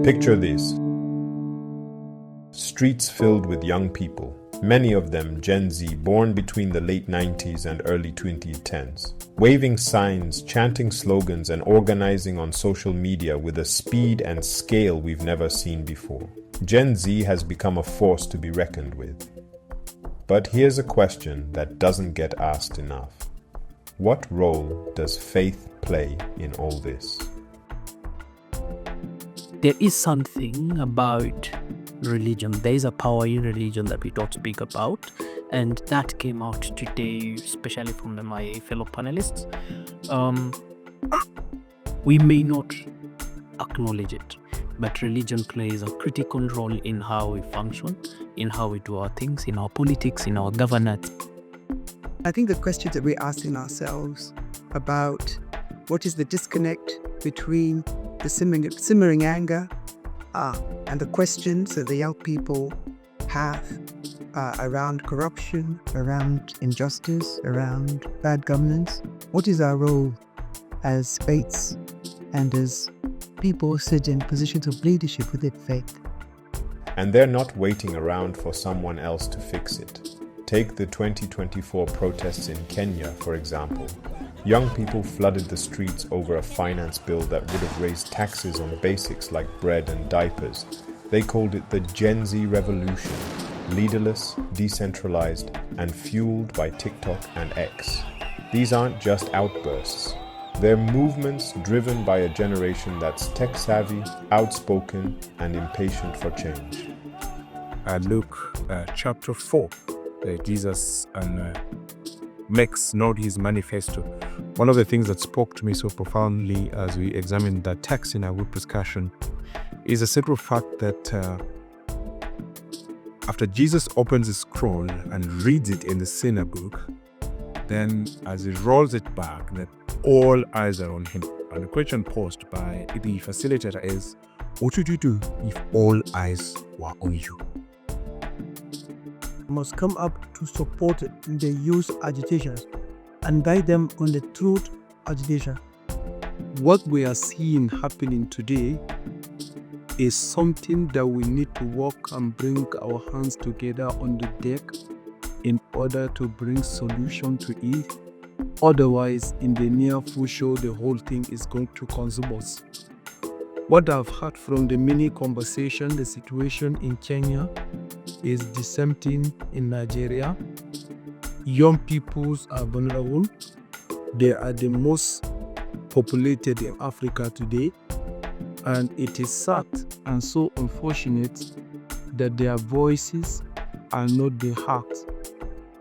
Picture this. Streets filled with young people, many of them Gen Z born between the late 90s and early 2010s, waving signs, chanting slogans, and organizing on social media with a speed and scale we've never seen before. Gen Z has become a force to be reckoned with. But here's a question that doesn't get asked enough. What role does faith play in all this? There is something about religion. There is a power in religion that we don't speak about, and that came out today, especially from my fellow panelists. We may not acknowledge it, but religion plays a critical role in how we function, in how we do our things, in our politics, in our governance. I think the questions that we're asking ourselves about what is the disconnect between the simmering anger and the questions that the young people have around corruption, around injustice, around bad governance. What is our role as faiths and as people sit in positions of leadership within faith? And they're not waiting around for someone else to fix it. Take the 2024 protests in Kenya, for example. Young people flooded the streets over a finance bill that would have raised taxes on basics like bread and diapers. They called it the Gen Z revolution, leaderless, decentralized, and fueled by TikTok and X. These aren't just outbursts. They're movements driven by a generation that's tech-savvy, outspoken, and impatient for change. Luke chapter 4, Jesus makes known his manifesto. One of the things that spoke to me so profoundly as we examined that text in our group discussion is the central fact that after Jesus opens his scroll and reads it in the synagogue, then as he rolls it back, that all eyes are on him. And the question posed by the facilitator is, what would you do if all eyes were on you? Must come up to support the youth agitation and guide them on the truth agitation. What we are seeing happening today is something that we need to work and bring our hands together on the deck in order to bring solution to it. Otherwise, in the near future, the whole thing is going to consume us. What I've heard from the many conversations, the situation in Kenya is the same thing in Nigeria. Young peoples are vulnerable. They are the most populated in Africa today. And it is sad and so unfortunate that their voices are not being heard.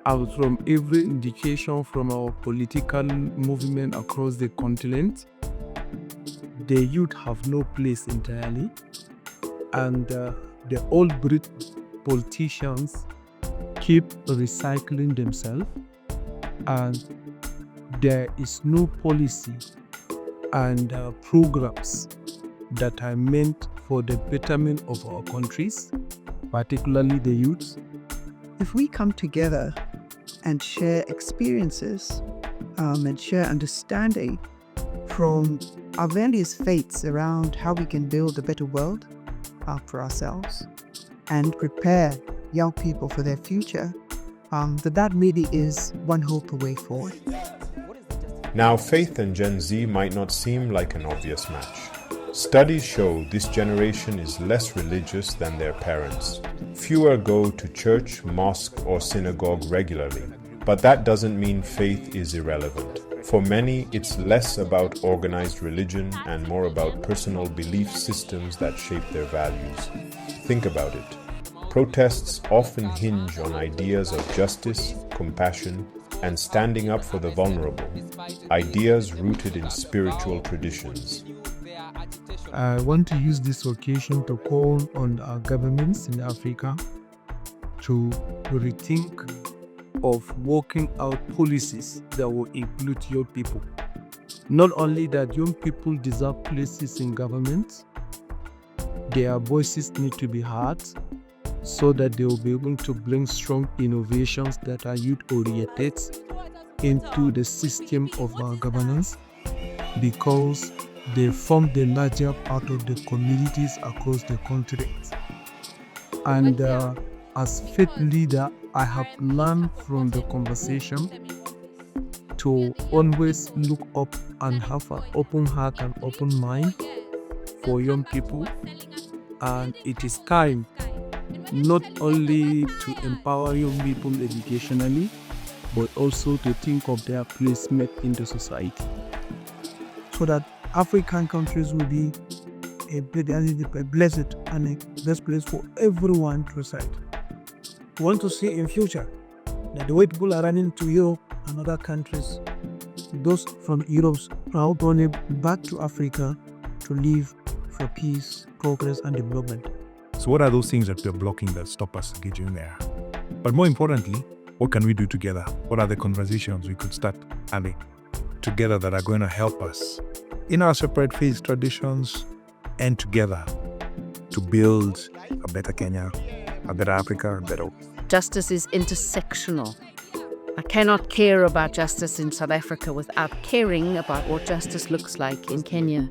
And from every indication from our political movement across the continent, the youth have no place entirely. And the old breed politicians keep recycling themselves, and there is no policy and programs that are meant for the betterment of our countries, particularly the youth. If we come together and share experiences and share understanding from our various faiths around how we can build a better world for ourselves and prepare young people for their future, that really is one hope away forward. Now, faith and Gen Z might not seem like an obvious match. Studies show this generation is less religious than their parents. Fewer go to church, mosque, or synagogue regularly. But that doesn't mean faith is irrelevant. For many, it's less about organized religion and more about personal belief systems that shape their values. Think about it. Protests often hinge on ideas of justice, compassion, and standing up for the vulnerable, ideas rooted in spiritual traditions. I want to use this occasion to call on our governments in Africa to rethink of working out policies that will include young people. Not only that young people deserve places in government, their voices need to be heard so that they will be able to bring strong innovations that are youth-oriented into the system of our governance, because they form the larger part of the communities across the continent. And as faith leader, I have learned from the conversation to always look up and have an open heart and open mind for young people. And it is time not only to empower young people educationally, but also to think of their placement in the society, so that African countries will be a blessed and a best place for everyone to reside. We want to see in future that the way people are running to Europe and other countries, those from Europe are going back to Africa to live for peace, progress, and development. So what are those things that we're blocking that stop us engaging there? But more importantly, what can we do together? What are the conversations we could start having together that are going to help us in our separate faith traditions and together to build a better Kenya, a better Africa, a better... Justice is intersectional. I cannot care about justice in South Africa without caring about what justice looks like in Kenya.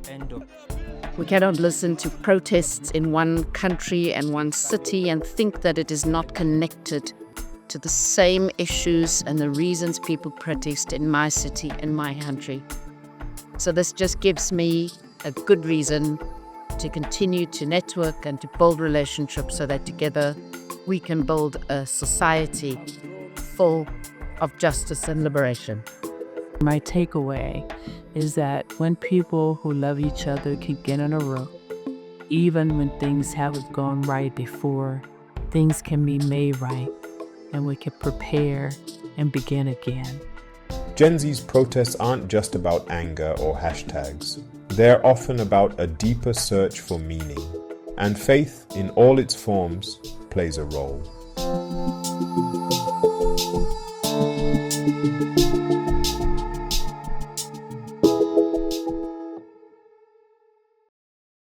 We cannot listen to protests in one country and one city and think that it is not connected to the same issues and the reasons people protest in my city and my country. So this just gives me a good reason to continue to network and to build relationships so that together we can build a society full of justice and liberation. My takeaway is that when people who love each other can get in a row, even when things haven't gone right before, things can be made right and we can prepare and begin again. Gen Z's protests aren't just about anger or hashtags. They're often about a deeper search for meaning, and faith in all its forms plays a role.